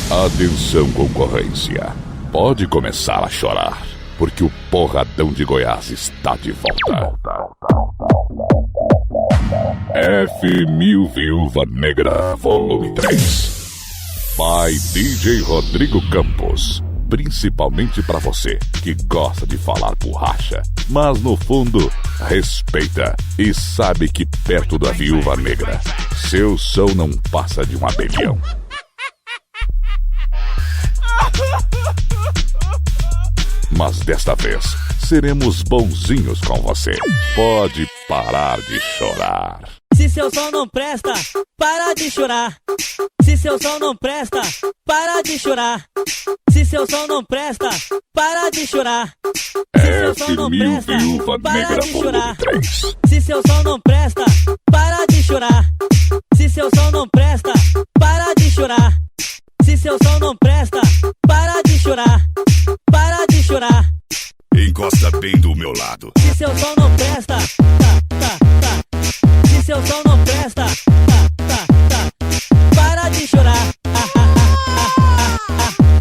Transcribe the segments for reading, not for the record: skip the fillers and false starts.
Atenção, concorrência. Pode começar a chorar, porque o Porradão de Goiás está de volta. F1000 Viúva Negra, volume 3. By DJ Rodrigo Campos. Principalmente pra você que gosta de falar borracha, mas no fundo respeita e sabe que perto da Viúva Negra seu som não passa de um abelhão. Mas desta vez seremos bonzinhos com você. Pode parar de chorar. Se seu som não presta, para de chorar. Se seu som não presta, para de chorar. Se seu som não presta, para de chorar. Se seu som não presta, para de chorar. Se seu som não presta, para de chorar. Se seu som não presta, para de chorar. Se seu som não presta, para de chorar. Para de chorar. Encosta bem do meu lado. Se seu som não presta, Se seu som não presta, para de chorar.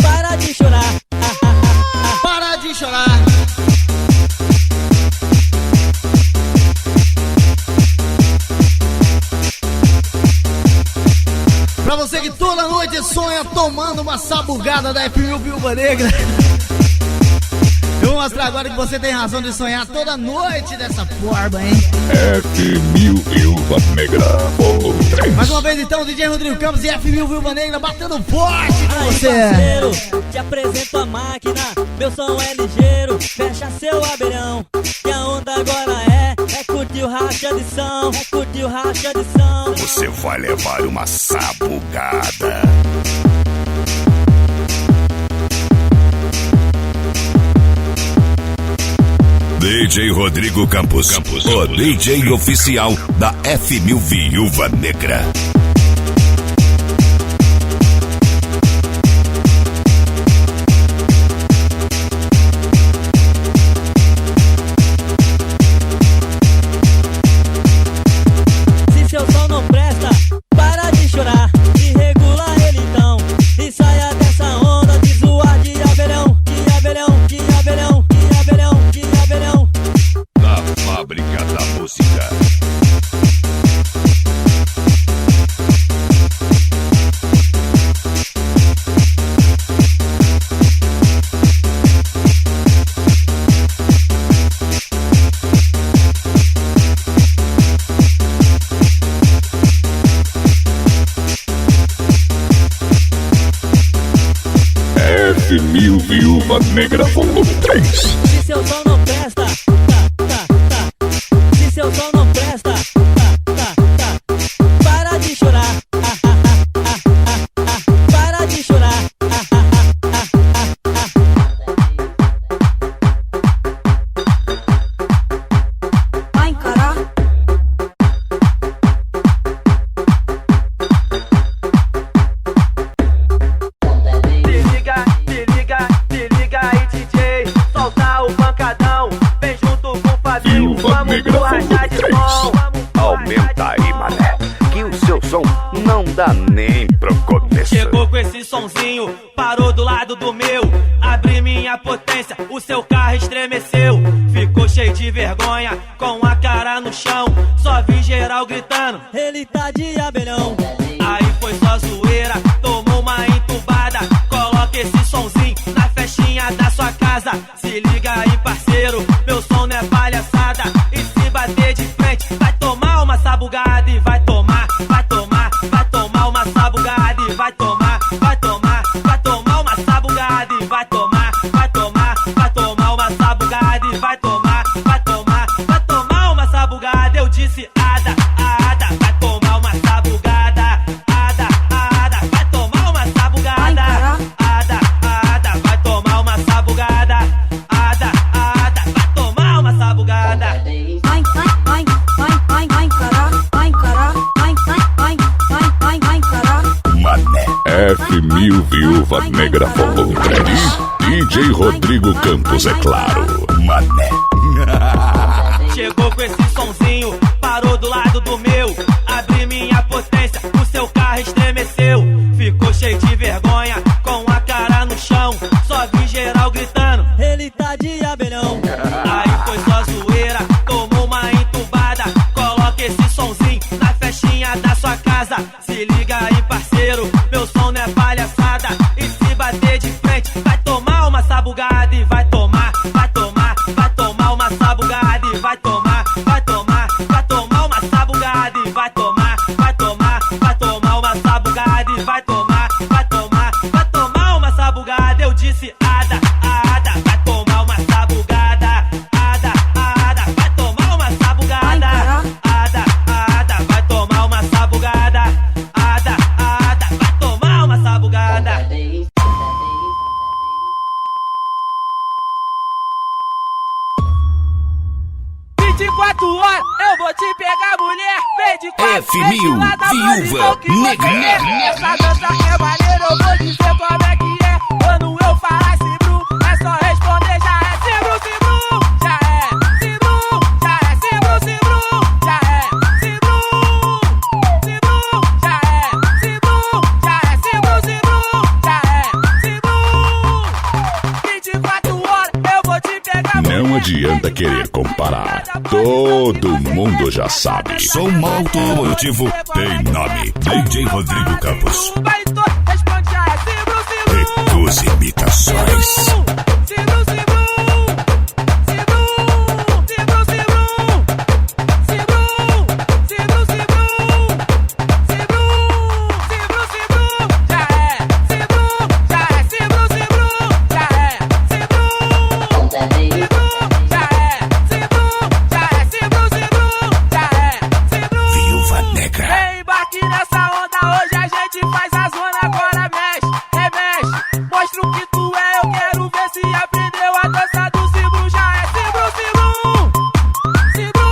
Para de chorar. Para de chorar. Pra você que toda noite sonha tomando uma sabugada da F1000 Viúva Negra, eu vou mostrar agora que você tem razão de sonhar toda noite dessa forma, hein? F1000 Viúva Negra, volume 3. Mais uma vez então, DJ Rodrigo Campos e F1000 Viúva Negra batendo forte com Aí, você. parceiro, te apresento a máquina, meu som é ligeiro, fecha seu abelhão. E a onda agora é curtir o racha de som, é curtir o racha de som. Você vai levar uma sabugada. DJ Rodrigo Campos, o DJ oficial da F1000 Viúva Negra. Se seu som não presta, para de chorar e regula ele então. E saia dessa onda de zoar de abelhão, de abelhão, de abelhão, de abelhão, de abelhão. Da fábrica da música. F1000 Viúva Negra, volume 3. Se seu som não presta, Se seu som não presta, para de chorar. Para de chorar. Vai encarar. Se liga aí, DJ, solta o pancadão, vem junto com o Fabinho, Viúva Negra, rachar de volume som. 3. Aumenta aí, mané, que o seu som não dá nem pro começo. Chegou com esse sonzinho, parou do lado do meu. Abri minha potência, o seu carro estremeceu. Ficou cheio de vergonha, com a cara no chão. Só vi geral gritando, Ele tá de abelhão. aí foi só zoeira, tomou uma entubada. Coloca esse sonzinho na festinha da sua casa. Se liga aí, parceiro, meu som não é palhaçada. E se bater de frente, vai tomar uma sabugada. E vai tomar, vai tomar, vai tomar uma sabugada. E vai tomar, vai tomar, vai tomar uma sabugada. E vai tomar, vai tomar, vai tomar uma sabugada. E vai tomar, vai tomar, vai tomar uma sabugada. Eu disse ada, ada, vai tomar uma sabugada. Ada, ada, vai tomar uma sabugada. Ada, ada, vai tomar uma sabugada. Ada, ada, vai tomar uma sabugada. Vai encarar. Vai encarar. Vai encarar. Mané, F1000 Viúva Negra, volume 3. DJ Rodrigo Campos, é claro. mané. Chegou com esse sonzinho, parou do lado do meu. Abri minha potência, o seu carro estremeceu. Ficou cheio de vergonha, F1000, Viúva Negra. Essa dança é maneira, eu vou dizer como é que é. Quando eu falar Cibru, é só responder, já é Cibru, Cibru. Já é Cibru, já é Cibru, Cibru. Já é Cibru, Cibru. Já é Cibru, já é Cibru, Cibru. Já é Cibru. 24 horas eu vou te pegar. Não adianta querer comparar. Todo mundo já sabe. Som automotivo tem nome. DJ Rodrigo Campos. Responde, já é Cibru, Cibru. Recuse imitações. Cibru, Cibru. Cibru, Cibru, Cibru. Cibru, Cibru, Cibru. Cibru, Cibru, Cibru. Já é Cibru, já é Cibru, Cibru. Já é Cibru, Cibru. Já é Cibru, já é Cibru, Cibru. Já é Cibru. Viúva Negra. Vem embarque nessa onda, hoje a gente faz a zona, agora mexe, remexe. Mostra o que tu é, eu quero ver se aprendeu a dança do Cibru. Já é Cibru, Cibru. Cibru,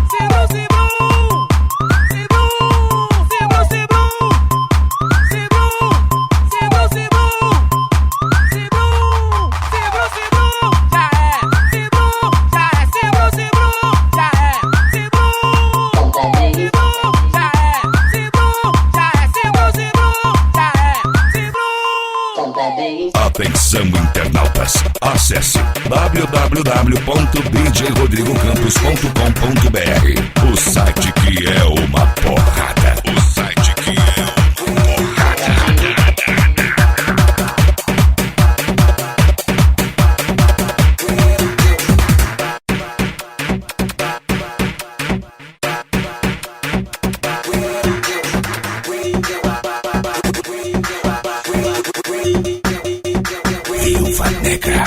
Cibru, Cibru. Cibru, Cibru, Cibru. Cibru, Cibru, Cibru. Cibru, Cibru, Cibru. Já é Cibru, já é Cibru, Cibru. Já é Cibru. Atenção, internautas. Acesse www.djrodrigocampos.com.br. O site que é uma porrada. O site que é uma porrada. Viúva Negra.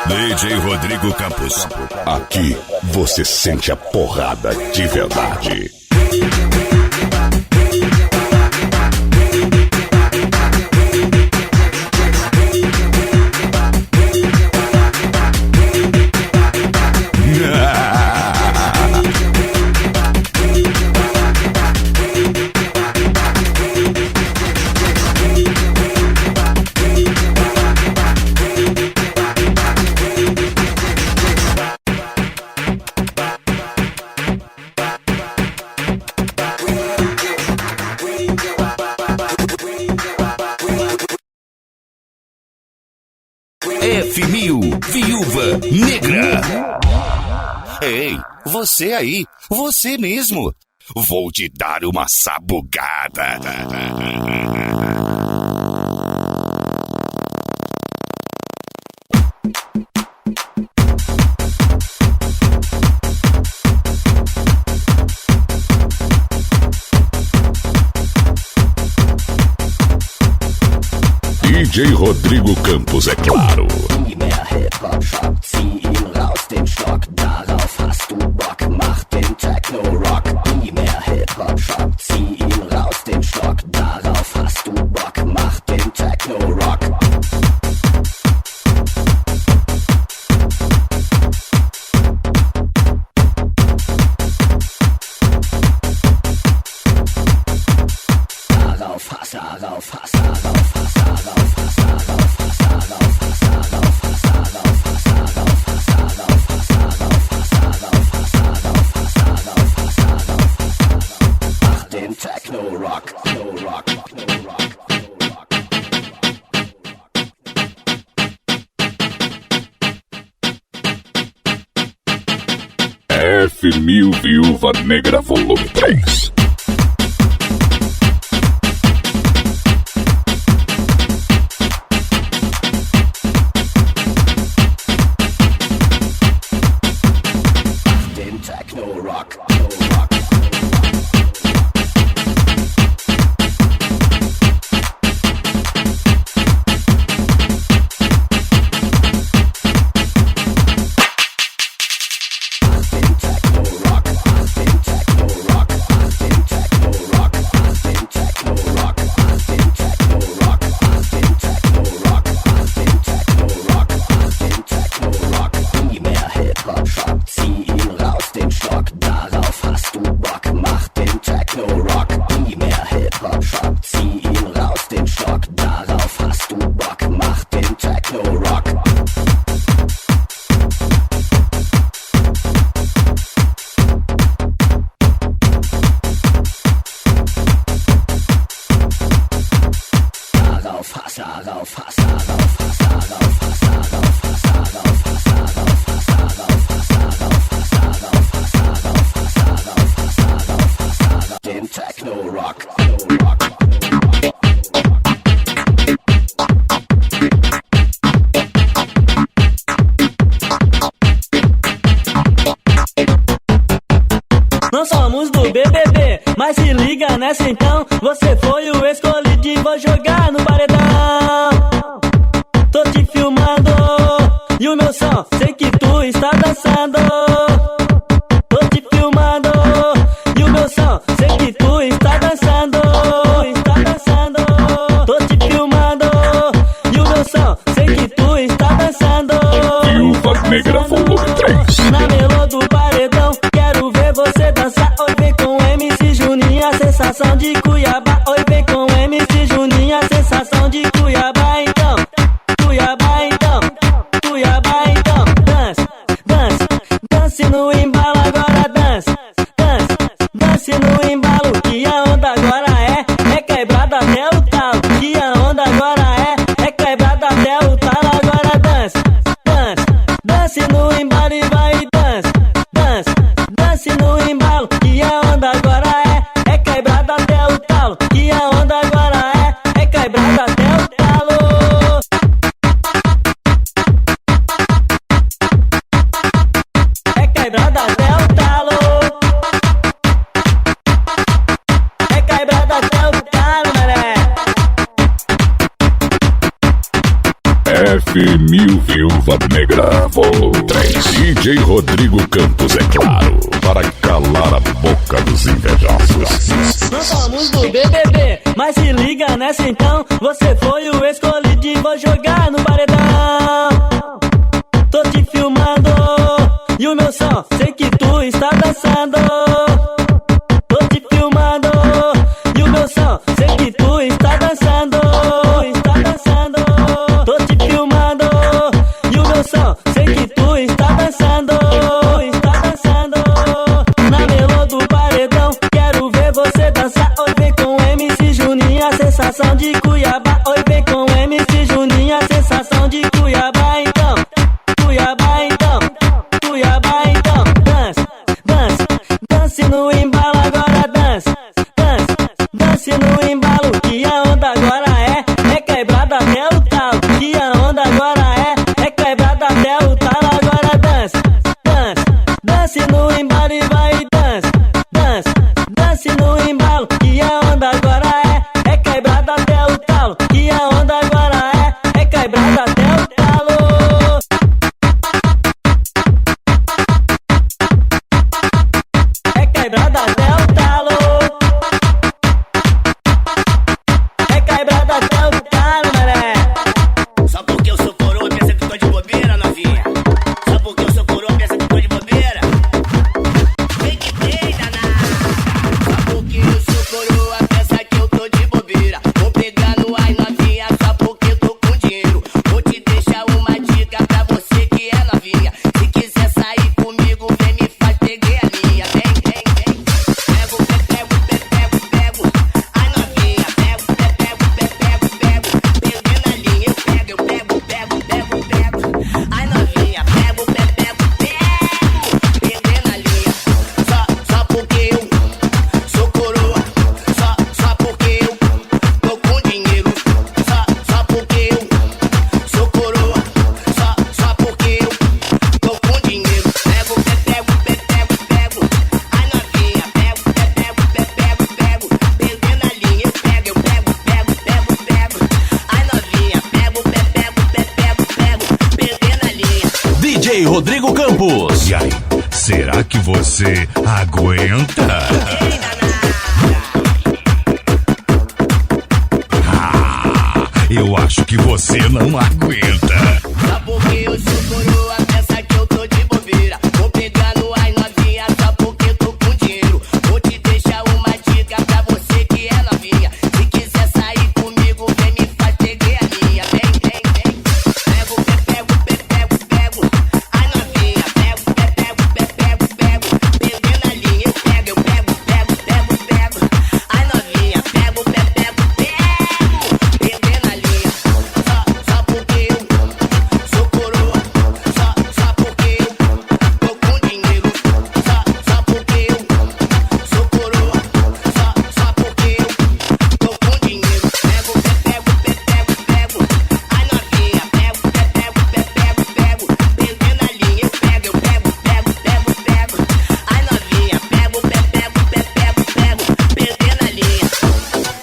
DJ Rodrigo Campos. Aqui você sente a porrada de verdade. F1000, Viúva Negra. Ei, você aí, você mesmo. Vou te dar uma sabugada. DJ Rodrigo Campos, é claro. Nie mehr Hip-Hop-Shop, zieh ihn raus den Stock, darauf hast du Bock, mach den Techno-Rock. Nie mehr Hip-Hop-Shop, zieh ihn raus den Stock, darauf hast du Bock, mach den Techno-Rock. Darauf hast, darauf hast, darauf hast, darauf hast, darauf hast, darauf hast, darauf hast, darauf hast, darauf hast, darauf hast, darauf hast, darauf hast, darauf hast. F1000 Viúva Negra Volume 3. Não somos do BBB, mas se liga nessa então. Você foi o escolhido e vou jogar no paredão. Tô te filmando e o meu som, sei que tu está dançando. Tô te filmando e o meu som, sei que tu está dançando. Tô te filmando e o meu som, sei que tu está dançando. Viúva Negra Volume 3. Na melô do paredão, quero ver você dançar. Oi, vem com MC Juninho, a sensação de Cuiabá. Oi, vem com MC Juninho, a sensação de Cuiabá. Então, Cuiabá, então, Cuiabá, então. Dance, dance, dance no embalo, agora dance, dance, dance no embalo. Que a onda agora é quebrada até o talo. Que a onda agora é quebrada até o talo. Agora dance, dance, dance no embalo e vai dance, dance, dance no embalo. Que a onda agora é quebrada até o talo. Que a onda agora é quebrada até o talo. É quebrada até o talo. É quebrada até o talo, mané. F1000 Viúva Negra Volume 3. DJ Rodrigo Campos, é claro, para calar a boca dos invejosos. Não somos do BBB, mas se liga nessa então. Você foi o escolhido e vou jogar no paredão. Tô te filmando e o meu som, sei que tu está dançando. Tô te filmando e o meu som, sei que tu está dançando. Tô te filmando e o meu som, sei que tu está dançando. Na melô do paredão, quero ver você dançar. Oi, vem com MC Juninho, a sensação de Cuiabá. Oi, vem com MC Juninho, a sensação de Cuiabá. Então, Cuiabá, então, Cuiabá, então. Dance, dance, dance no embalo, agora dance, dance, dance no embalo. Que a onda agora é quebrada até o talo. Que a onda agora é quebrada até o talo. Agora dance, dance, dance no embalo e vai dance, dance, dance no embalo. Que a onda agora é quebrada até o talo. Que a onda agora é quebrada até o talo. É quebrada até o talo. É quebrada até o talo, mané. Só porque eu sou coroa, pensa que tô de bobeira, novinha. Só porque eu sou coroa, pensa que tô de bobeira. Será que você aguenta? Eu acho que você não aguenta. Só porque eu sou coroa, pensa que eu tô de bobeira. Vou pegando as novinhas só porque tô com dinheiro. Vou te deixar uma dica pra você que é novinha. Se quiser sair comigo, vem me fazer guerrinha. Vem, vem, vem. Pego, pego, pego, pego. As novinhas, pego, pego, pego, pego. Perdendo a linha, eu pego, pego, pego, pego. As novinhas, pego, pego, pego. Perdendo a linha. Só porque eu sou coroa, só porque eu tô com dinheiro, só porque eu sou coroa, só porque eu tô com dinheiro. Pego, pego, pego, pego, a novinha, pego, pego, pego, pego, perdendo a linha, eu pego, pego, pego, a novinha, pego, pego, perdendo a linha.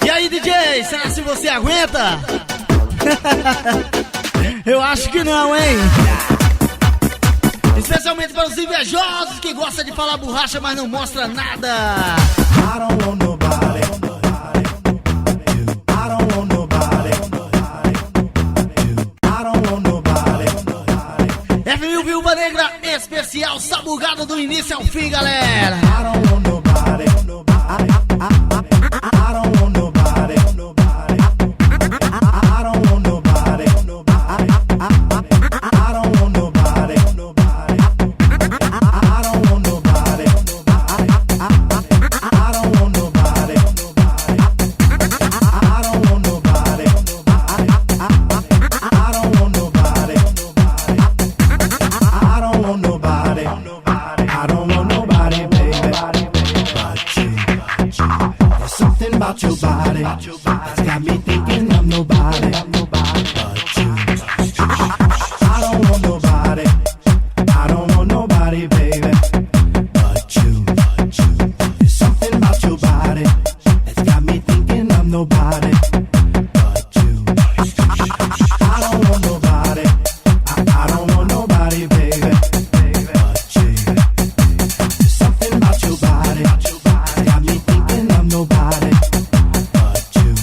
E aí, DJ, será se você aguenta? Eu acho que não, hein? Especialmente para os invejosos que gostam de falar borracha, mas não mostra nada. I don't want nobody. I don't want nobody. I don't want nobody. F1000 Viúva Negra especial, sabugado do início ao fim, galera. I don't want nobody. I don't want nobody. I don't want nobody. I don't want nobody. I don't want nobody. I don't want nobody. I don't want nobody. I don't want nobody, baby. But you. There's something about your body that's got me thinking of nobody. But you. I don't want nobody. I don't want nobody, baby. But you. There's something about your body that's got me thinking of nobody. But you. I don't want nobody. I don't want nobody, baby. But you. There's something about your body that's got me thinking of nobody. But you.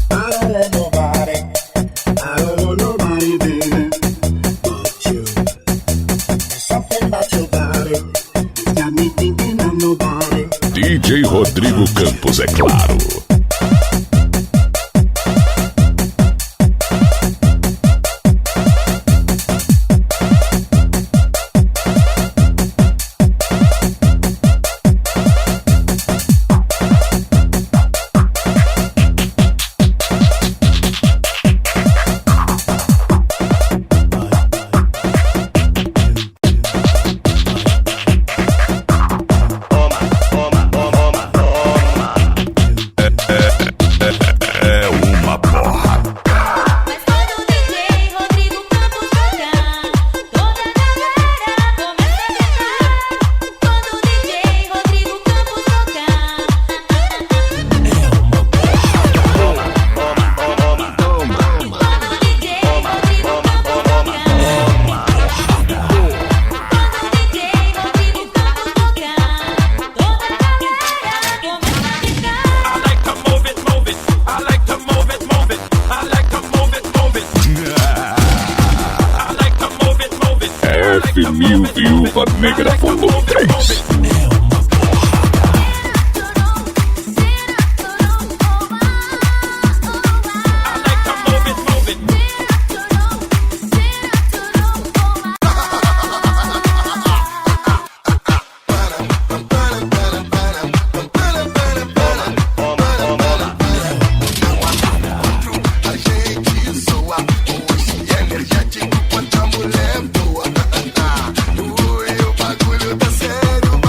I don't want nobody. I don't want nobody, baby. But you. There's something about your body that's got me thinking of nobody. DJ Rodrigo Campos, é claro. É uma porra. Mas quando o DJ Rodrigo Campos tocar, toda a galera começa a cantar. Quando o DJ Rodrigo Campos tocar, quando o DJ Rodrigo Campos tocar, toda a F1000 Viúva Negra Volume 3. Energético quanto a mulher boa. O bagulho tá sério,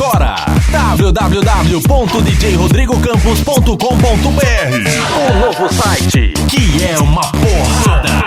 agora www.djrodrigocampos.com.br, o novo site que é uma porrada.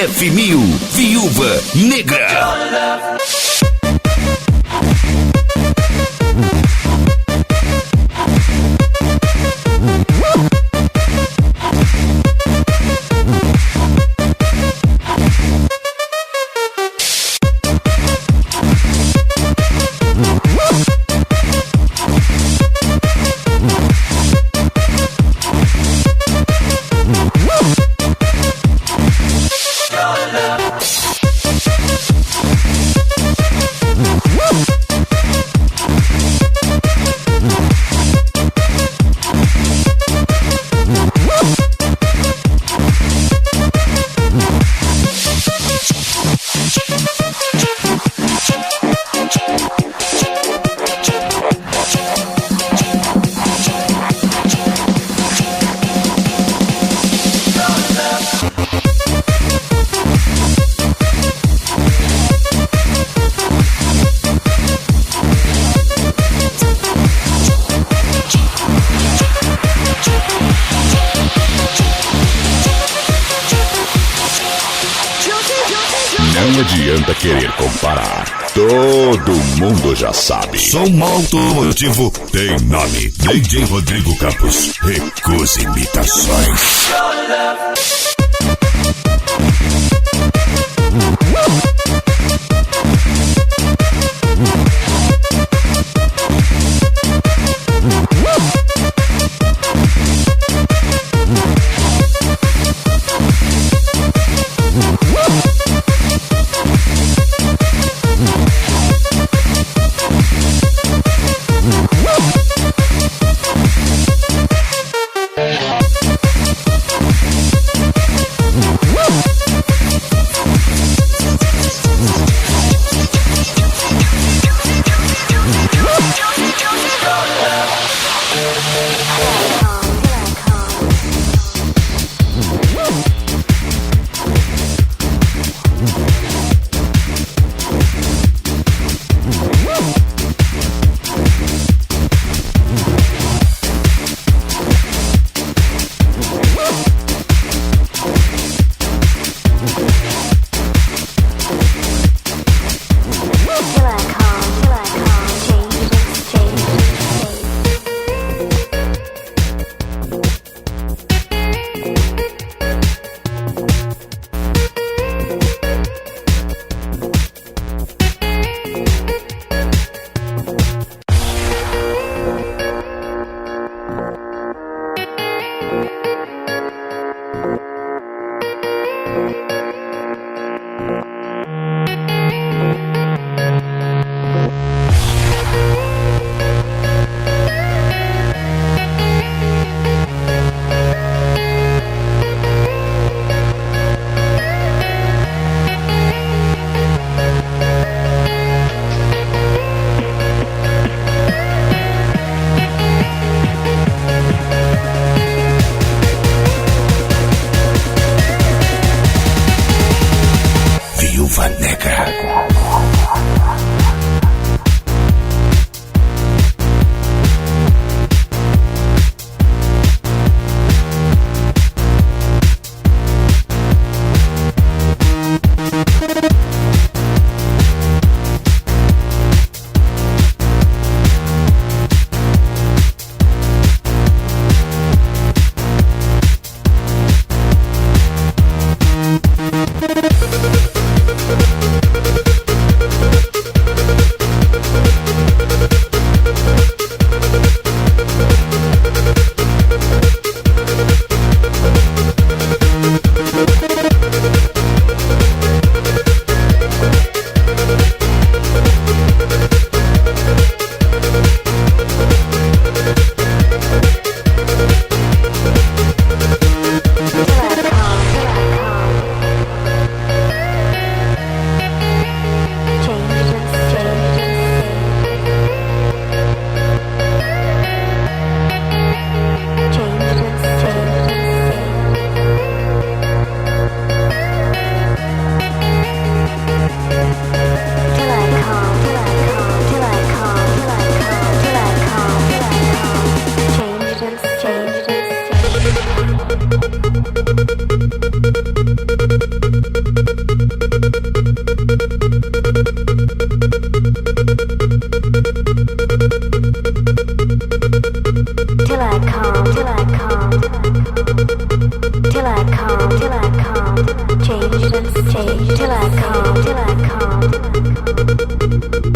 F1000 Viúva Negra. Não adianta querer comparar. Todo mundo já sabe. Som automotivo tem nome. DJ Rodrigo Campos. Recusa imitações.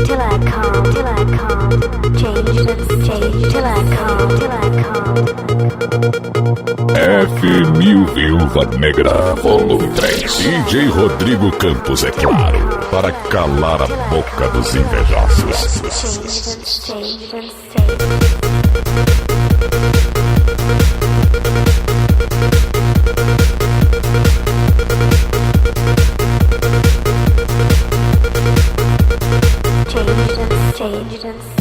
till I come, till I come. Change the stage till I come, till I come. F1000 Viúva Negra, volume 3. DJ Rodrigo Campos, é claro, para calar a boca dos invejosos. Change the stage. Change and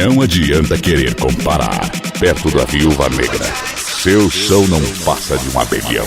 Não adianta querer comparar. Perto da Viúva Negra, seu som não passa de um abelhão.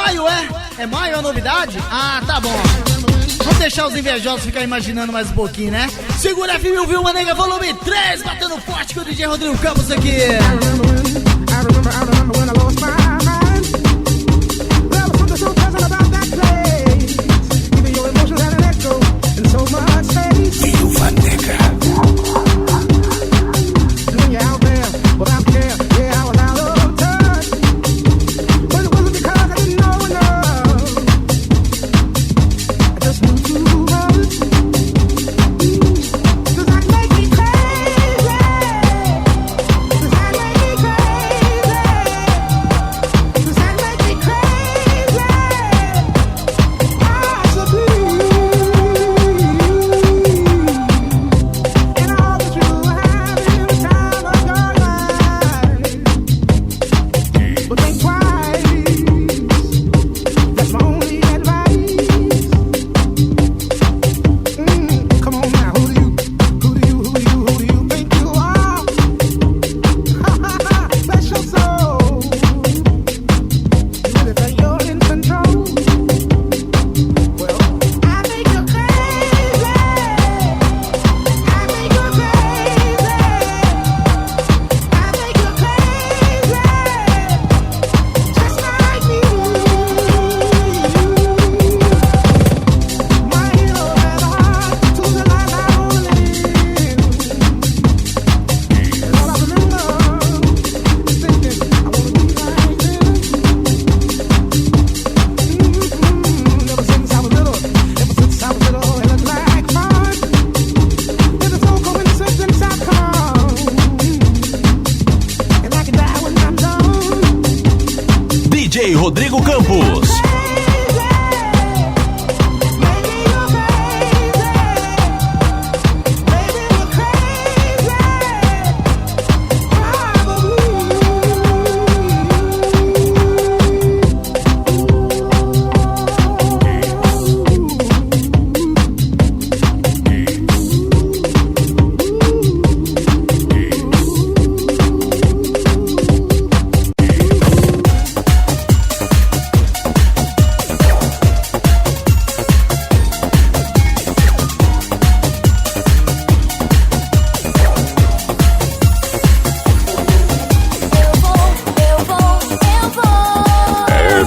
maio, é? É maio a novidade? Ah, tá bom. Vamos deixar os invejosos ficar imaginando mais um pouquinho, né? Segura a FM Viúva Negra, volume 3, batendo forte com o DJ Rodrigo Campos aqui. I remember when I lost my mind. There was something so pleasant about that place. Even your emotions had an echo in so much space. Viúva Negra. When you're out there without care, yeah, I was out of touch. But it wasn't because I didn't know enough. I just knew too much. Does that make me crazy? Does that make me crazy? Does that make me crazy? Possibly. And all that you have in the time of your life. But think twice. That's my only advice. Come on now, who do you think you are? Bless your soul. You really think you're in control? Well, I think you're crazy. I think you're crazy. I think you're crazy. Just like me. My hero had a heart to the life I only live. And all I remember is thinking, I wanna be like him. Ever since I was little, it looked like fun. There's no coincidence I come, and I can die when I'm done. DJ Rodrigo Campos.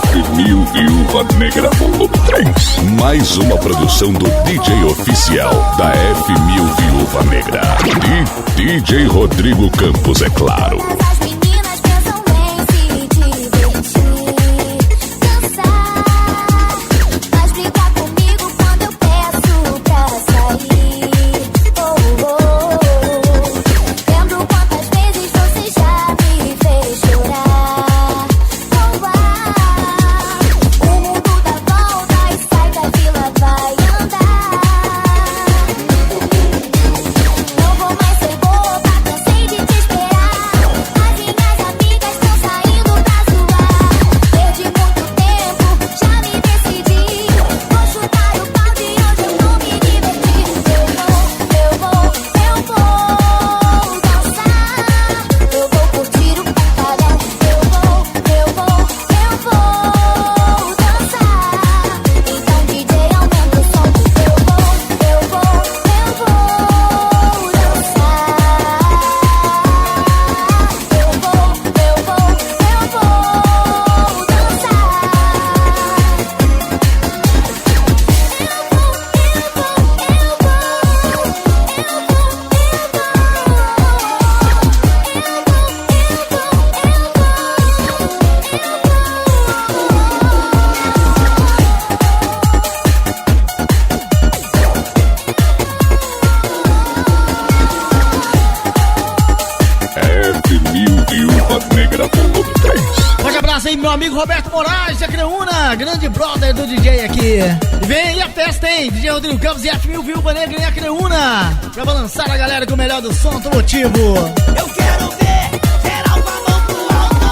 FM Viúva Negra volume 3. Mais uma produção do DJ oficial da FM Viúva Negra. E DJ Rodrigo Campos, é claro. As meninas pensam em se divertir, dançar, mas brigar comigo quando eu peço pra sair. Oh, oh, oh. Lembro quantas vezes você já me fez chorar. Oh, ah, o mundo dá volta e sai da vila, vai andar. Não vou mais ser boba, cansei de te esperar. As minhas amigas estão saindo pra zoar. Perdi muito tempo, já me decidi. Vou chutar o balde e hoje eu vou me divertir. Eu vou dançar. Eu vou curtir o batalhão. Eu vou dançar. Então DJ aumenta o som. Eu vou FM Viúva Negra volume 3. Forte abraço aí, meu amigo Roberto Moraes, da Creúna, grande brother do DJ aqui. E vem aí a festa, hein? DJ Rodrigo Campos e FM Viúva Negra e a Creúna, pra balançar a galera com o melhor do som automotivo. Eu quero ver geral com a mão pro alto.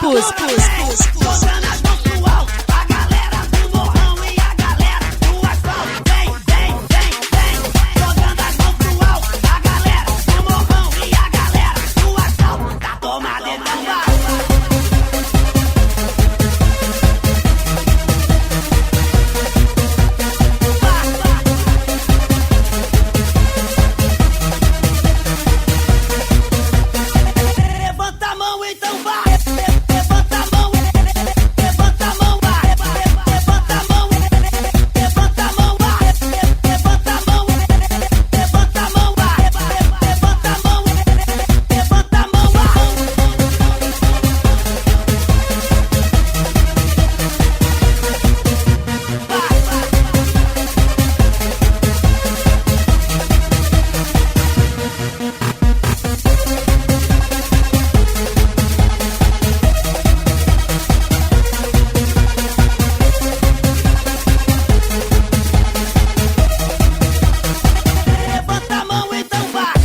Jogando as mãos pro alto, a galera do morrão e a galera do asfalto. Vem, vem, vem, vem. Jogando as mãos pro alto, a galera do morrão e a galera do asfalto. Tá tomada, então vai. Levanta a mão, então vai. Levanta a mão. Levanta a mão, vai. Levanta a mão. Levanta a mão, vai. Levanta a mão. Levanta a mão, vai. Levanta a mão. Levanta a mão, vai. Levanta a mão, então vai.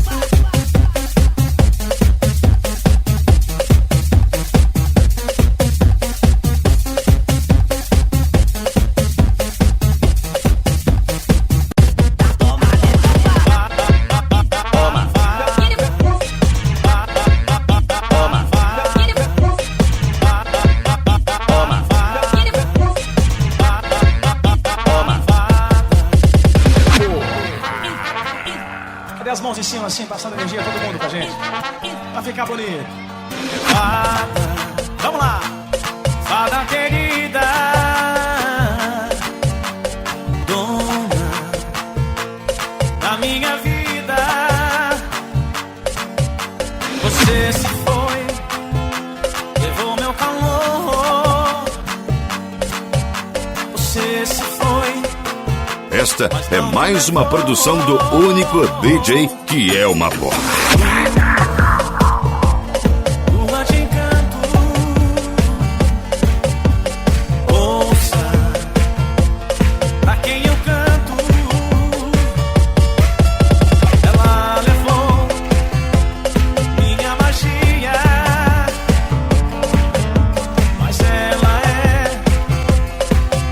Cadê as mãos em cima assim, passando energia todo mundo pra gente? Pra ficar bonito. Fada, vamos lá. Fada querida, dona da minha vida. Você se foi, levou meu calor. Você se foi. Esta é mais uma produção do único DJ que é uma porra. Lua de encanto, ouça pra quem eu canto. Ela levou minha magia, mas ela é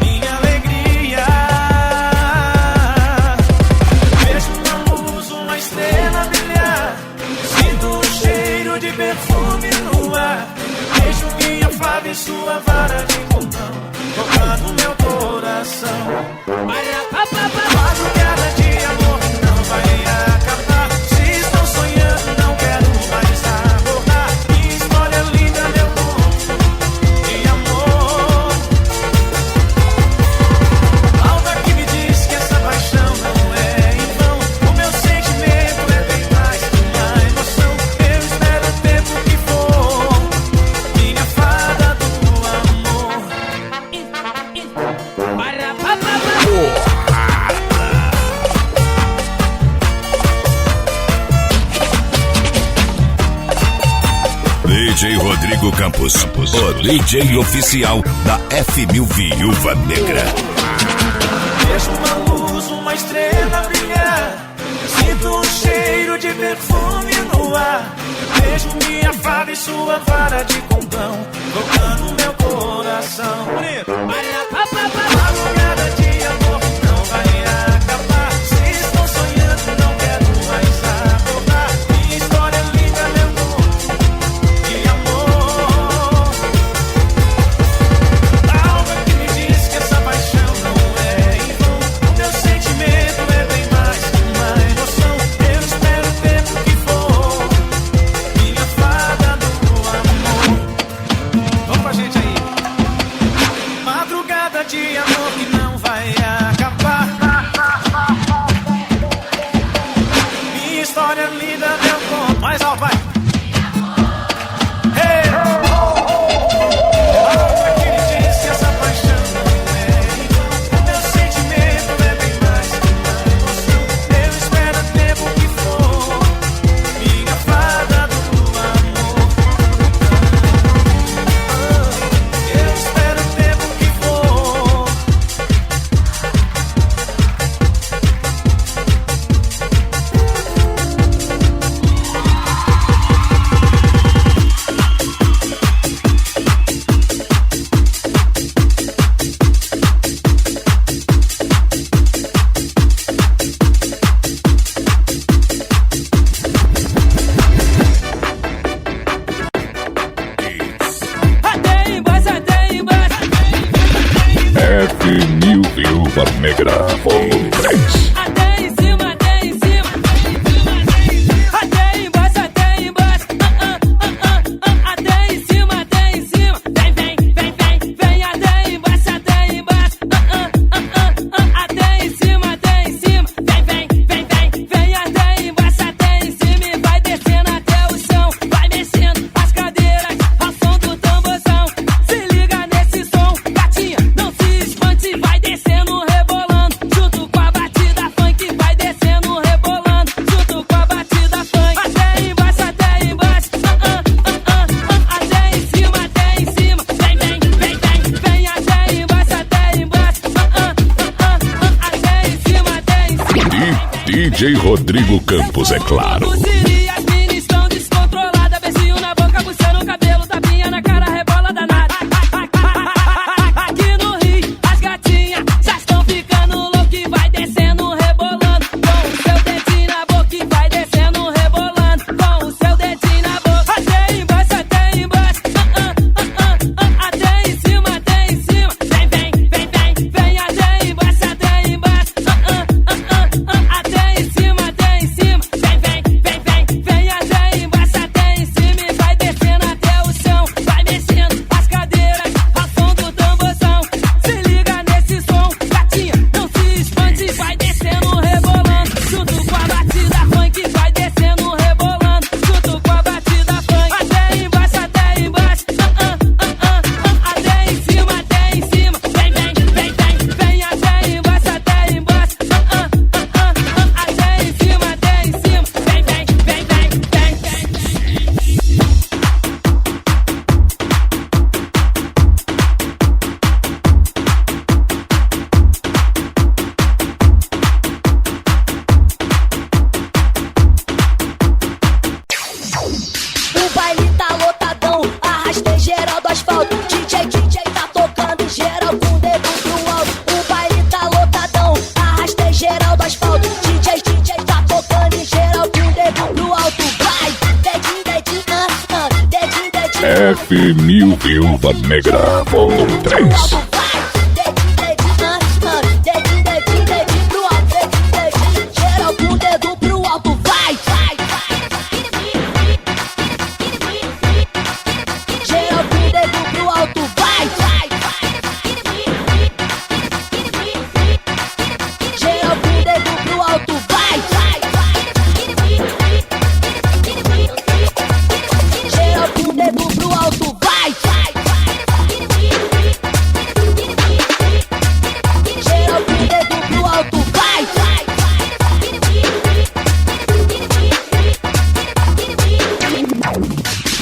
minha alegria. Vejo na luz uma estrela brilhar, sinto o cheiro de perfume no ar. Vejo minha fada em sua vara de condão, tocando meu coração. Madrugada de amor que não vai acabar. Se estou sonhando, não quero mais acordar. Minha história linda, meu conto de amor. Algo que me diz que essa paixão não é em vão. O meu sentimento é bem mais que uma emoção. Eu espero o tempo que for, minha fada do amor. DJ Rodrigo Campos, o DJ oficial da F1000 Viúva Negra. Vejo uma luz, uma estrela brilhar, sinto um cheiro de perfume no ar. Vejo minha fada e sua vara de condão, tocando meu coração. Bonito. Madrugada de amor que não vai acabar. Se estou sonhando, não quero mais acordar. Minha história é linda, meu conto de amor. Algo que me diz que essa paixão não é em vão. O meu sentimento é bem mais que uma emoção. Eu espero o tempo que for, minha fada do amor. Vamos com a gente aí. Madrugada de amor que não vai acabar. Minha história linda, meu conto. Mais alto, vai. Hey! Algo que me diz que essa paixão não é em vão. O meu sentimento é bem mais que uma emoção. Eu espero o tempo que for, minha fada do amor. Eu espero o tempo que for. Viúva Negra, volume 3. Até em cima, até em cima. Até embaixo, até embaixo. Até em cima, até em cima. Vem, vem, vem, vem, vem. Até embaixo, até embaixo. Até em cima, até em cima. Vem, vem, vem, vem, vem. Até embaixo, até em cima. E vai descendo até o chão. Vai mexendo as cadeiras ao som do tamborzão. Se liga nesse som, gatinha, não se espante. Vai descendo, rebolando, junto com a batida funk. Vai descendo, rebolando, junto com a batida funk. Até embaixo, até embaixo. Até em cima, até em cima. Vem, vem, vem, vem, vem. Até embaixo, até embaixo. Até em cima, até em cima. E DJ Rodrigo Campos, é claro. Buziria, as minas estão descontroladas. Beijinho na boca, puxando o cabelo, tapinha na cara, rebola danada. Aqui no Rio, as gatinhas já estão ficando loucas e vai descendo, rebolando. Com o seu dedinho na boca e vai descendo, rebolando. Com o seu dedinho na boca. Até embaixo, até embaixo. Até em cima, até em cima. Vem, vem, vem, vem, vem. Até embaixo, até embaixo. Até em cima, até em cima. Vem, vem, vem, vem, vem. Até embaixo, até em cima. E vai descendo até o chão. Vai mexendo as cadeiras ao som do tamborzão. Se liga nesse som, gatinha, não se espante. Vai descendo, rebolando, junto com a batida funk. Vai descendo, rebolando, junto com a batida funk. Até embaixo, até embaixo. Até em cima, até em cima. Vem, vem, vem, vem, vem. Até embaixo, até embaixo. Até em cima, até em cima. Vem, vem, vem, vem, vem. O baile tá lotadão, arrastei geral do asfalto. DJ tá tocando geral com o dedo pro alto. O baile tá lotadão, arrastei geral do asfalto. DJ tá tocando geral com o dedo pro alto. Vai, dedinho, dedinho, dedinho, dedinho. F1000 Viúva Negra, volume 3. Vai, dedinho, dedinho, dedinho, dedinho pro alto. Dedinho, dedinho, geral com o dedo pro alto. Vai, vai, vai. Geral com o dedo pro alto. Vai, vai, vai. Geral com o dedo pro alto. Vai, vai, vai. Geral com o dedo pro alto. Vai, vai, vai. Geral com o dedo pro alto. Vai, vai, vai.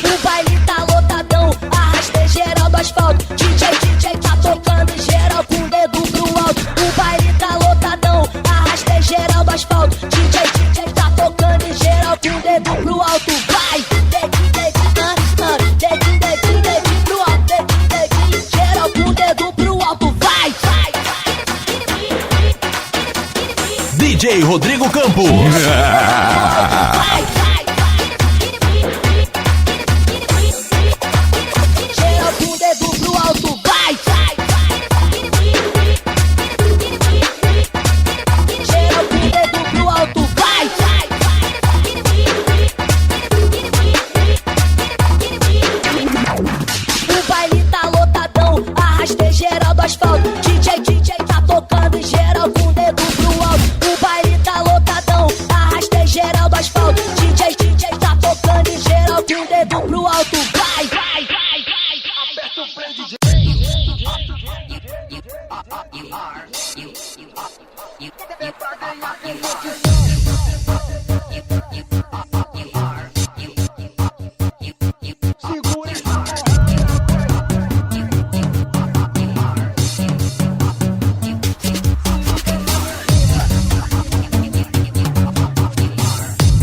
O baile tá lotadão, arrastei geral do asfalto. DJ tá tocando geral com o dedo pro alto. O baile tá lotadão, arrastei geral do asfalto. DJ tá tocando geral com o dedo pro alto. Vai, dedinho, dedinho, dedinho, dedinho, dedinho pro alto. Dedinho, dedinho, geral com o dedo pro alto. Vai, vai, vai. DJ Rodrigo Campos. Vai, vai, geral com o dedo pro alto. Vai, vai, geral com o dedo pro alto. Vai, vai, o baile tá lotadão, arrastei geral do asfalto. DJ tá tocando geral com o dedo pro alto. O baile tá lotadão, arrastei geral do asfalto. DJ tá tocando geral com o dedo pro alto. Vai, vai, vai, vai. Aperta o play, DJ.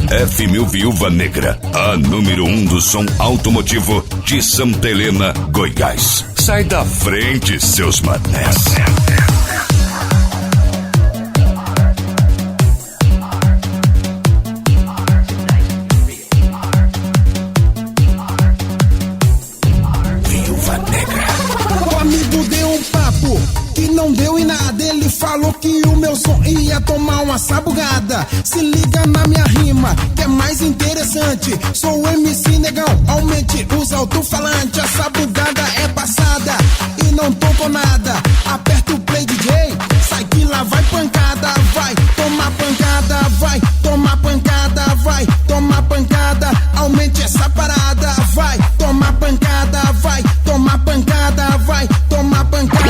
F1000 Viúva Negra, a número 1 do som automotivo de Santa Helena, Goiás. Sai da frente, seus manés. Viúva Negra. O amigo deu um papo que não deu em nada. Ele falou falou que o meu som ia tomar uma sabugada. Se liga na minha rima, que é mais interessante. Sou o MC Negão, aumente os alto-falantes. A sabugada é passada e não tocou nada. Aperta o play, DJ, sai que lá vai pancada. Vai tomar pancada, vai tomar pancada, vai tomar pancada. Aumente essa parada, vai tomar pancada, vai tomar pancada, vai tomar pancada.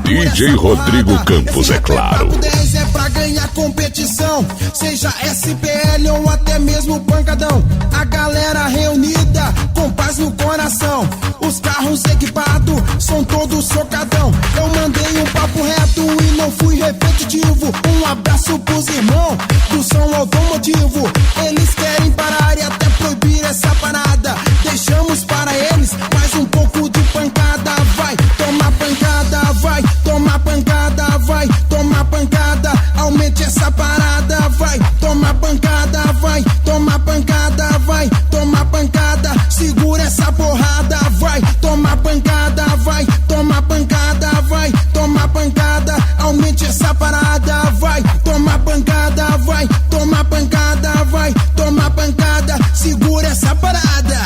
DJ Rodrigo Campos, é claro. Papo 10 é pra ganhar competição, seja SPL ou até mesmo pancadão. A galera reunida com paz no coração. Os carros equipados são todos socadão. Eu mandei um papo reto e não fui repetitivo. Um abraço pros irmãos do som automotivo. Eles querem parar e até proibir essa parada. Deixamos para eles mais um pouco de pancada. Vai tomar pancada, vai tomar pancada, vai tomar pancada. Aumente essa parada, vai tomar pancada, vai tomar pancada, vai tomar pancada. Segura essa porrada, vai tomar pancada, vai tomar pancada, vai tomar pancada. Aumente essa parada, vai tomar pancada, vai tomar pancada, vai tomar pancada. Segura essa parada.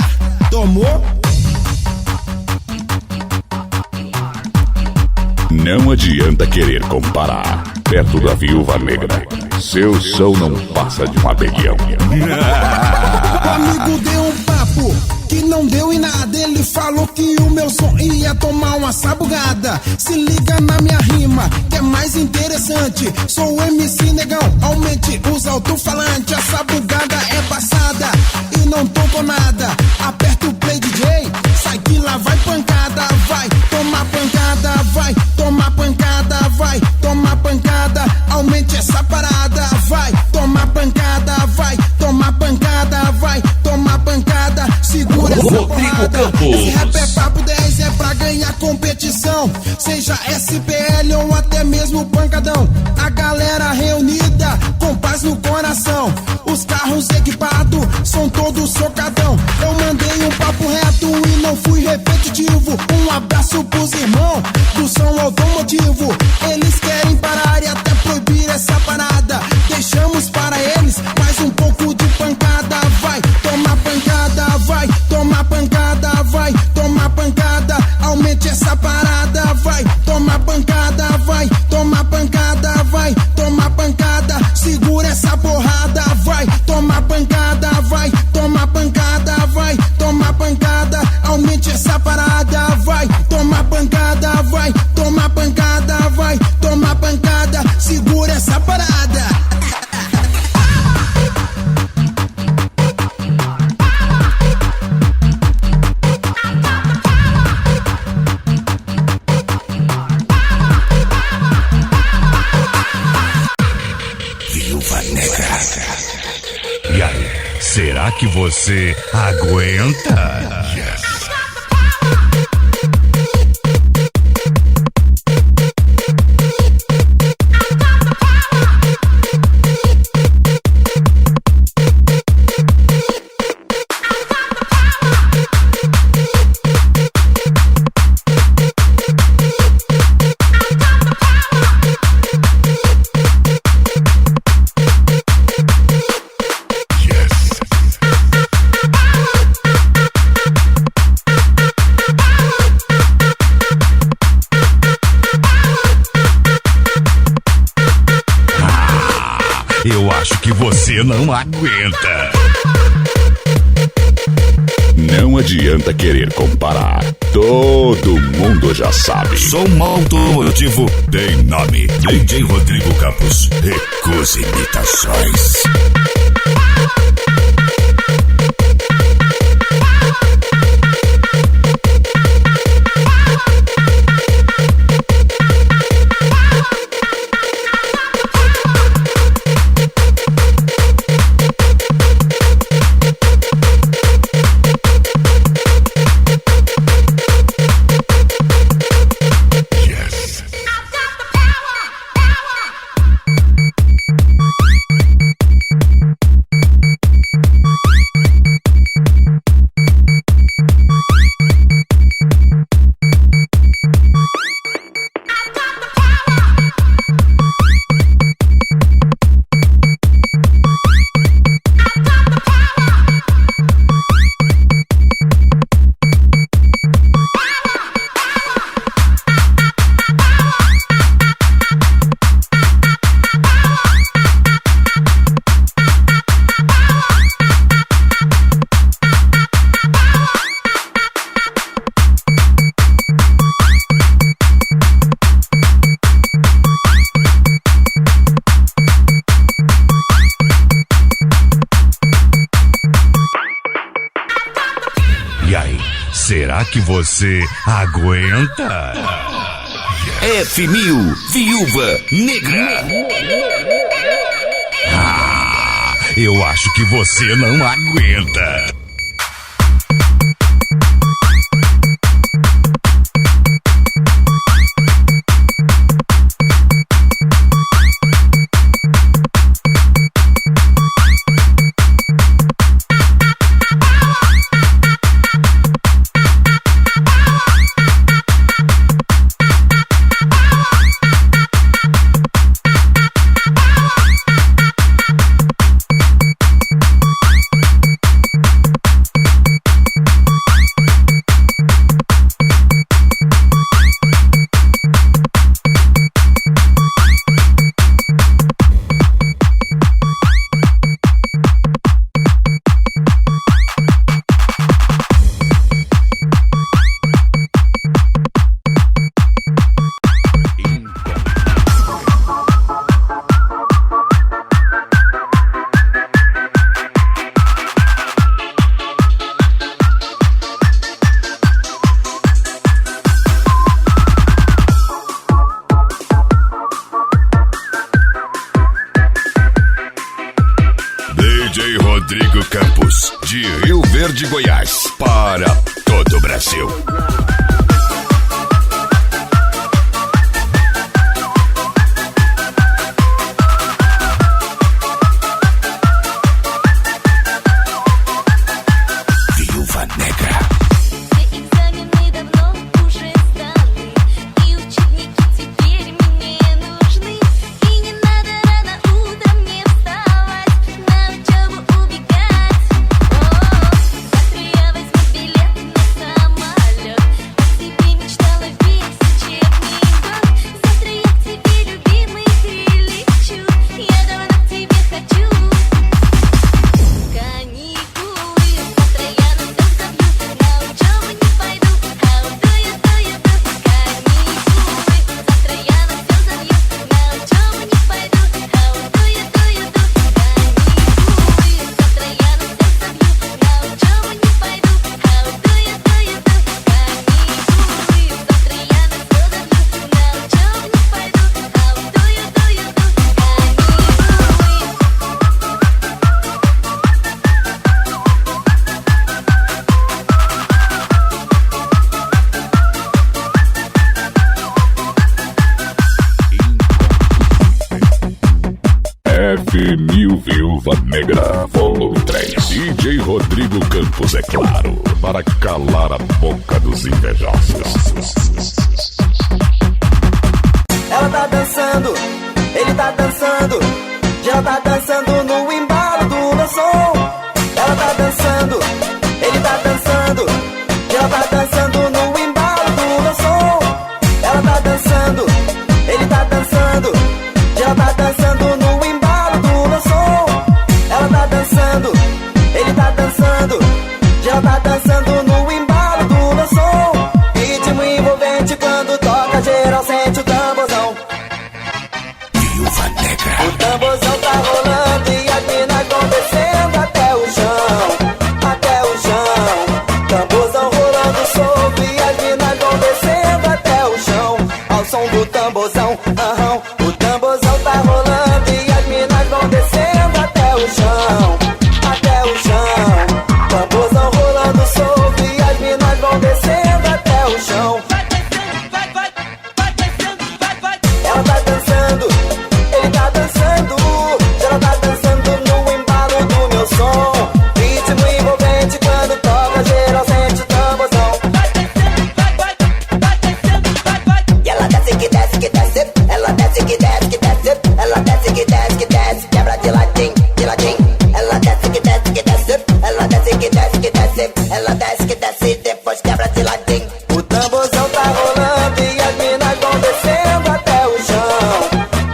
Tomou? Não adianta querer comparar. Perto da Viúva Negra, seu som não passa de um abelhão. O amigo deu um papo que não deu em nada. Ele falou que o meu som ia tomar uma sabugada. Se liga na minha rima, que é mais interessante. Sou o MC Negão, aumente os alto-falantes. A sabugada é passada e não tocou nada. Aperta o play, DJ, sai que lá vai pancada. Vai tomar pancada, vai tomar pancada, vai tomar pancada. Aumente essa parada, vai tomar pancada, vai tomar pancada, vai tomar pancada. Segura essa porrada. Esse rap é papo 10, é pra ganhar competição, seja SPL ou até mesmo pancadão. A galera reunida com paz no coração. Os carros equipados são todos socadão. Eu mandei um papo reto e não fui repetitivo. Um abraço pros irmãos do som automotivo. Eles querem parar e até proibir essa parada. Deixamos para eles mais um pouco de pancada. Vai tomar pancada, vai tomar pancada, vai tomar pancada. Aumente essa parada, vai tomar pancada, vai tomar pancada, vai tomar pancada. Segura essa porrada, vai tomar pancada, vai tomar pancada, vai tomar pancada. Aumente essa parada, vai tomar pancada, vai tomar pancada, vai tomar pancada. Segura essa parada. Viúva Negra. E aí, será que você aguenta? Yes. Eu acho que você não aguenta. Não adianta querer comparar. Todo mundo já sabe. Som automotivo tem nome. DJ Rodrigo Campos. Recusa imitações. Será que você aguenta? F1000, Viúva Negra. Ah, eu acho que você não aguenta. DJ Rodrigo Campos, de Rio Verde, Goiás, para todo o Brasil. Viúva Negra. F1000 Viúva Negra, volume 3. DJ Rodrigo Campos, é claro, para calar a boca dos invejosos. Ela tá dançando, ele tá dançando, já tá dançando no embalo do meu som. Ela tá dançando, ele tá dançando, já tá dançando no embalo do meu som. Ela tá dançando, ele tá dançando, já tá dançando no embalo do meu som. Ela tá dançando, ele tá dançando, já tá dançando no embalo do meu som. Ritmo envolvente quando toca, geral sente o tamborzão. Viúva Negra. O tamborzão tá rolando e as minas vão descendo até o chão, até o chão. Tamborzão rolando solto e as minas vão descendo até o chão, ao som do tamborzão. O tamborzão tá rolando e as minas vão descendo até o chão, até o chão. Tamborzão rolando solto e as minas vão descendo até o chão. Ela tá dançando, ele tá dançando, ela tá dançando no embalo do meu som. Ritmo envolvente quando toca, geral sente o tamborzão. E ela desce que desce que desce, ela desce que desce que desce, ela desce que desce que desce, quebra de ladinho, de ladinho. Ela desce que desce que desce, ela desce que desce que desce, ela desce que desce e depois quebra de ladinho. O tamborzão tá rolando e as minas vão descendo até o chão,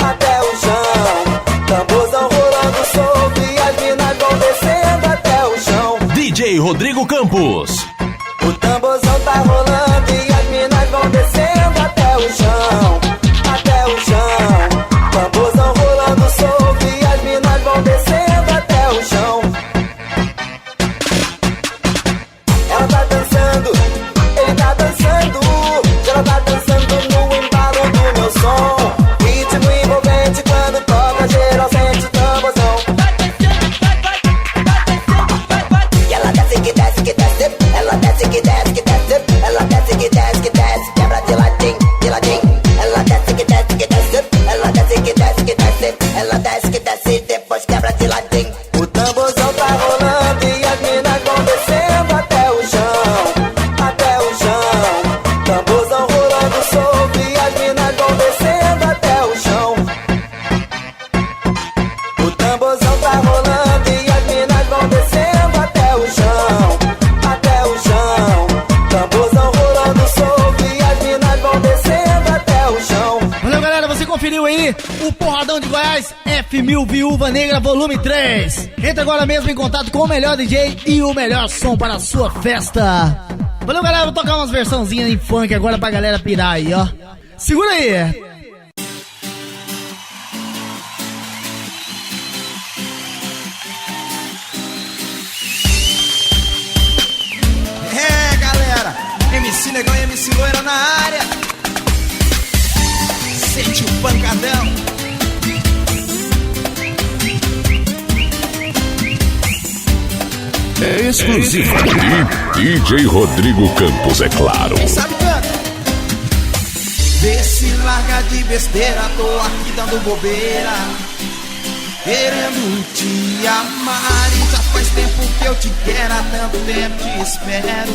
até o chão. Tamborzão rolando solto e as minas vão descendo até o chão. DJ Rodrigo Campos. O tamborzão tá rolando e as minas vão descendo até o chão, até o chão. Tamborzão rolando solto e as minas vão descendo até o chão. Ela tá dançando, ouviu aí o Porradão de Goiás F1000 Viúva Negra Volume 3. Entra agora mesmo em contato com o melhor DJ e o melhor som para a sua festa. Valeu, galera, vou tocar umas versãozinhas em funk agora pra galera pirar aí, ó. Segura aí. É, galera, MC Negão e MC Loira na área. Sente o pancadão. É exclusivo. DJ Rodrigo Campos, é claro. Quem sabe canta. Vê se larga de besteira, tô aqui dando bobeira, querendo te amar. E já faz tempo que eu te quero, há tanto tempo te espero.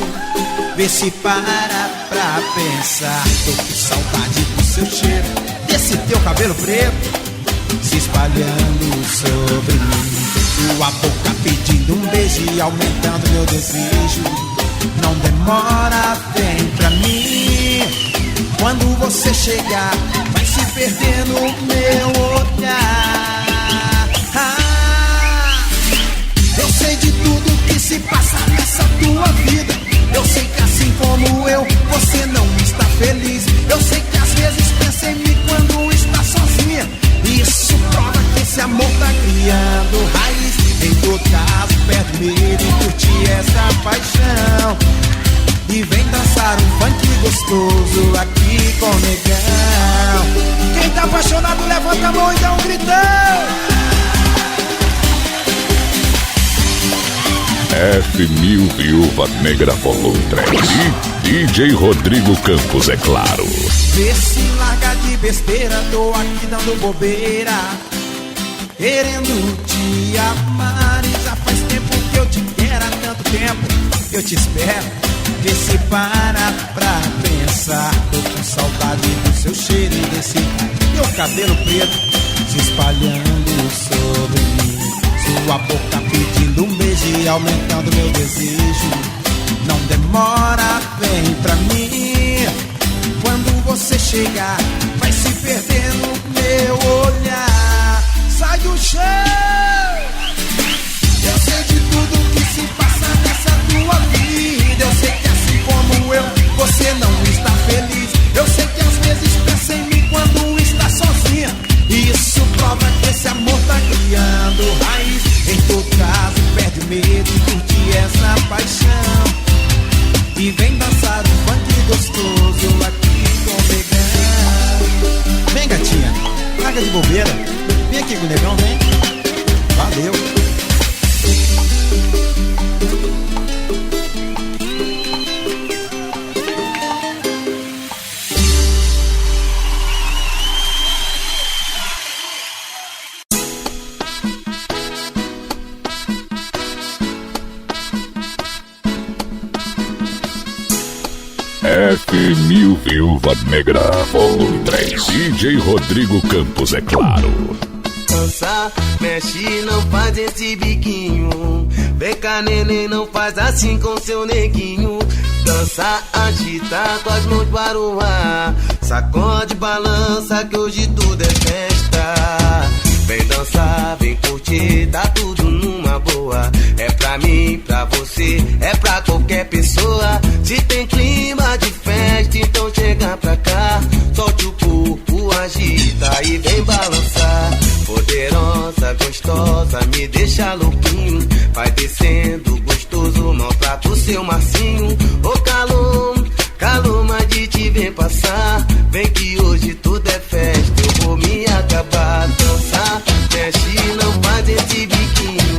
Vê se para pra pensar. Tô com saudade do seu cheiro, desse teu cabelo preto se espalhando sobre mim. Tua boca pedindo um beijo e aumentando meu desejo. Não demora, vem pra mim. Quando você chegar, vai se perder no meu olhar. Eu sei de tudo que se passa nessa tua vida. Eu sei que assim como eu, você não está feliz. Eu sei que às vezes pensa em mim quando está sozinha. Isso prova que esse amor tá criando raiz. Em todo caso, perde medo e curte essa paixão. E vem dançar um funk gostoso aqui com o Negão. Quem tá apaixonado, levanta a mão e dá um gritão. F1000 Viúva Negra Volume 3. DJ Rodrigo Campos, é claro. Vê se larga de besteira, tô aqui dando bobeira, querendo te amar. E já faz tempo que eu te quero, há tanto tempo que eu te espero. Vê se para pra pensar. Tô com saudade do seu cheiro e desse teu cabelo preto se espalhando sobre mim. Sua boca pedindo um beijo e aumentando meu desejo. Não demora, vem pra mim. Quando você chegar, vai se perder no meu olhar. Sai do chão. Eu sei de tudo que se passa nessa tua vida. Eu sei que assim como eu, você não está feliz. Eu sei que às vezes pensa em mim quando está sozinha. E isso prova que esse amor tá criando raiz. Em todo caso, perde medo e curte essa paixão. E vem dançar um funk gostoso aqui com o Negão. Vem, gatinha, larga de bobeira. Vem aqui com o Negão, vem. Valeu. F1000 Viúva Negra Volume 3. DJ Rodrigo Campos, é claro. Dança, mexe, não faz esse biquinho. Vem cá, neném, não faz assim com seu neguinho. Dança, agita com as mãos para o ar. Sacode, balança que hoje tudo é festa. Vem dançar, vem curtir, tá tudo numa boa. É pra mim, pra você, é pra qualquer pessoa. Se tem clima de festa, então chega pra cá. Solte o corpo, agita e vem balançar. Poderosa, gostosa, me deixa louquinho. Vai descendo, gostoso, maltrata o seu Marcinho. Ô calor, calor, mas de te ver passar. Vem que hoje tudo é festa, eu vou me acabar. Dançar, mexe, não faz esse biquinho.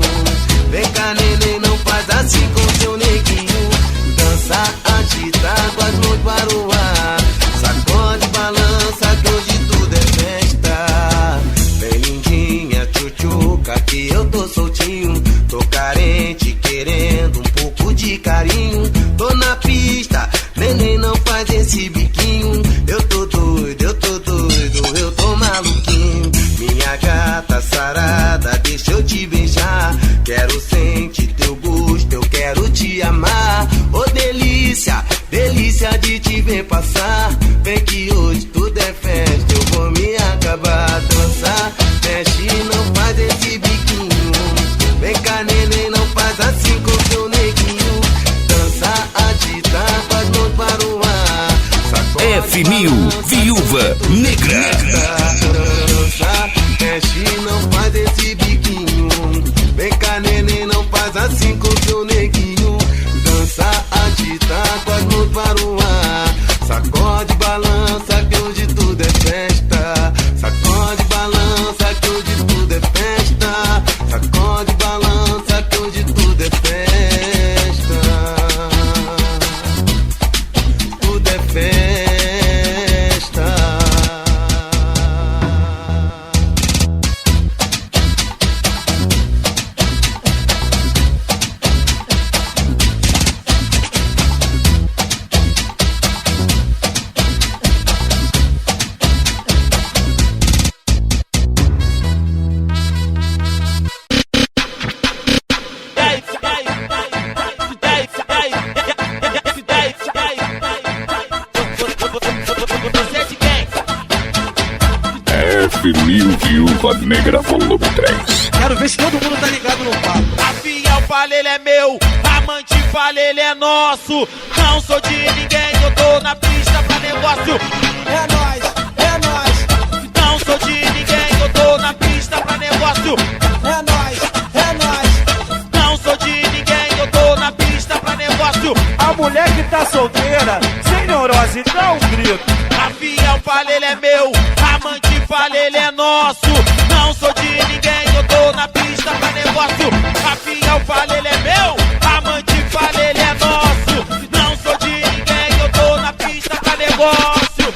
Vem cá, neném, não faz assim com seu neguinho. Dança, agita com as mãos para o ar. Sacode, balança que hoje tudo é festa. Vem lindinha, tchutchuca, que eu tô soltinho. Tô carente, querendo um pouco de carinho. Tô na pista, neném, não faz esse biquinho. Eu tô doido, eu tô maluquinho. Minha gata sarada, deixa eu te beijar. Quero sentir teu gosto, eu quero te amar. Ô delícia, delícia de te ver passar. Vem que hoje tudo é festa, eu vou me acabar. Viúva Negra. Mexe, não faz esse biquinho. Vem cá, neném, não faz assim com seu neguinho. Dança, agita com as mãos para o ar. Sacode, balança, que hoje tudo é festa. Sacode, balança, que hoje tudo é festa. Sacode, balança, que hoje tudo é festa. Tudo é festa. F1000 Viúva Negra Volume 3. Quero ver se todo mundo tá ligado no papo. A fiel fala ele é meu, amante fala ele é nosso. Não sou de ninguém, eu tô na pista pra negócio. É nóis, é nóis. Não sou de ninguém, eu tô na pista pra negócio. É nóis, é nóis. Não sou de ninguém, eu tô na pista pra negócio. A mulher que tá solteira, sem neurose, dá um grito. A fiel fala ele é meu, amante fala ele é nosso. Não sou de ninguém, eu tô na pista pra negócio. A fiel fala ele é meu, amante fala ele é nosso. Não sou de ninguém, eu tô na pista pra negócio.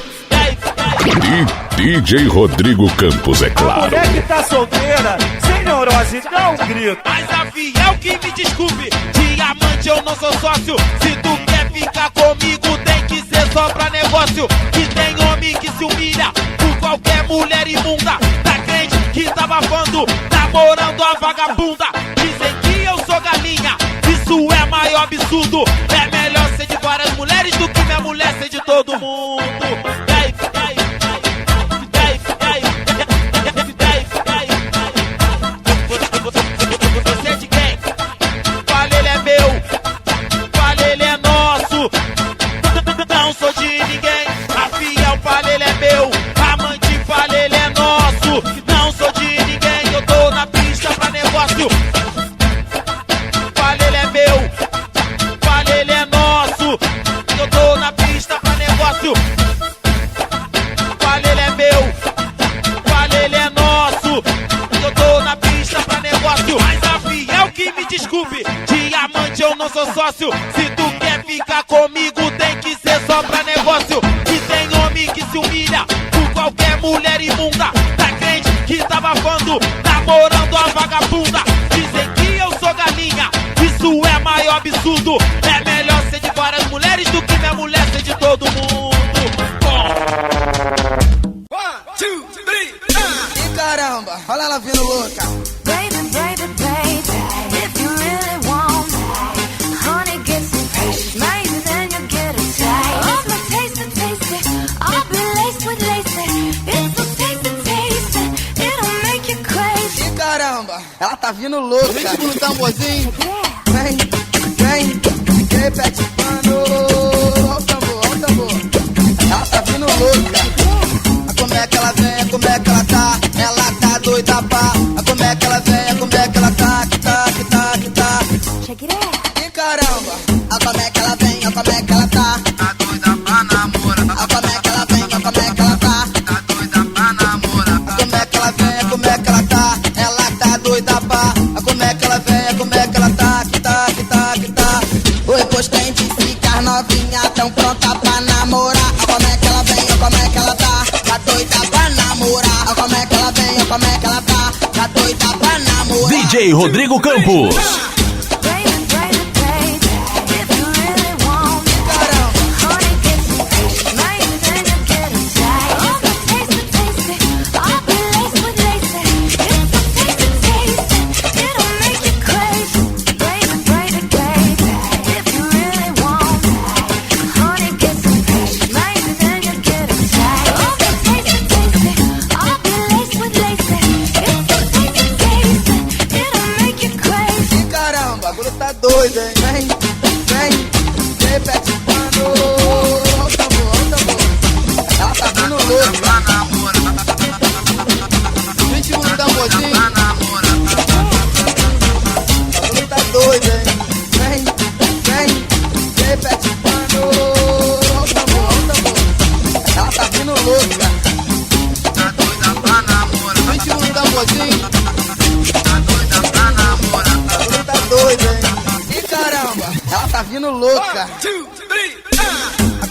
E DJ Rodrigo Campos, é A claro. mulher que tá solteira, sem neurose, dá um grito. Mas a fiel que me desculpe, diamante eu não sou sócio. Se tu quer ficar comigo, tem que ser só pra negócio. Que tem homem que se humilha por qualquer mulher imunda. Tá crente que tá abafando, namorando a vagabunda. Dizem que eu sou galinha, isso é maior absurdo. É melhor ser de várias mulheres do que minha mulher ser de todo mundo. Você é de quem? Fala ele é meu, fala ele é nosso. Não sou de ninguém, a fiel fala ele é meu, amante fala ele é nosso. Não sou de ninguém, eu tô na pista pra negócio. Fala ele é meu, fala ele é nosso. Eu tô na pista pra negócio. Fala ele é meu, fala ele é nosso. Eu tô na pista pra negócio. Mas a fiel que me desculpe, diamante eu não sou sócio. Se tu quer ficar comigo, tem que ser só pra negócio. E tem homem que se humilha por qualquer mulher imunda. Tá crente que tá abafando, namorando a vagabunda. Dizem que eu sou galinha, isso é maior absurdo. É melhor ser de várias mulheres do que minha mulher ser de todo mundo. E caramba, olha ela vindo louca. Baby, baby, baby, if you really want me, honey, get some patience. Maybe then you'll get a taste. Oh, my taste it, I'll be laced with laces. It's so tasty, it'll make you crazy. E caramba, ela tá vindo louca. Ritmo no tamborzinho. Vem, vem, repete pano. Olha o tambor. Ela tá vindo louca. Como é que ela vem, como é que ela tá? Ela tá doida pá. Como é que ela vem, como é que ela tá? Que tá. Check it out. E caramba, como é que ela vem, como é que ela tá? Tá doida pra namorar. Como é que ela vem, como é que ela tá? Tá doida pra namorar. Como é que ela vem, como é que ela tá? Ela tá doida pá. Como é que ela vem, como é que ela tá? Que tá. Oi, pois tem de ficar novinha, tão pronta pra namorar. Como é que ela vem, como é que ela tá? Tá doida pra namorar. Como é que ela vem, como é que ela tá? Tá doida pra namorar. DJ Rodrigo Campos. Baby, baby, baby, if you really want me, honey, get some patience. Maybe then you'll get a taste. Oh, my taste it, I'll be laced with laces. It's so tasty, it'll make you crazy. Baby, baby, baby, if you really want me, honey, get some patience. Maybe then you'll get a taste. Oh, my taste it, I'll be laced with laces. It's so tasty, it'll make you crazy. E caramba, o bagulho tá doido, hein? Vem, repete pano. Olha o tambor. Ela tá vindo louca.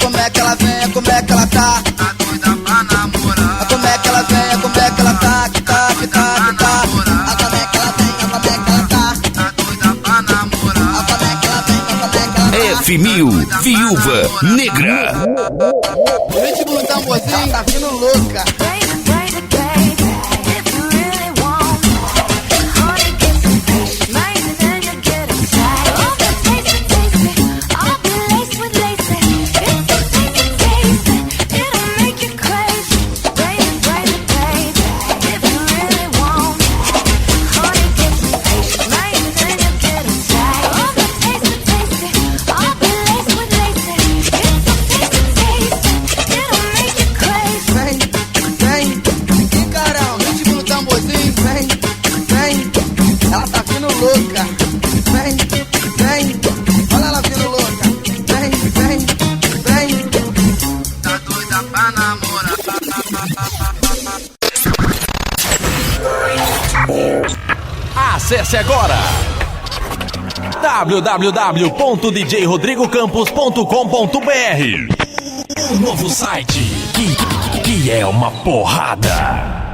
Como é que ela vem, como é que ela tá? Tá doida pra namorar. Como é que ela vem, como é que ela tá? Que tá. Como é que ela vem, como é que ela tá? Tá doida pra namorar. Como é que ela vem, como é que ela tá? F1000, Viúva Negra. O ritmo do tamborzinho, ela tá vindo louca. Acesse agora www.djrodrigocampos.com.br, o novo site que é uma porrada.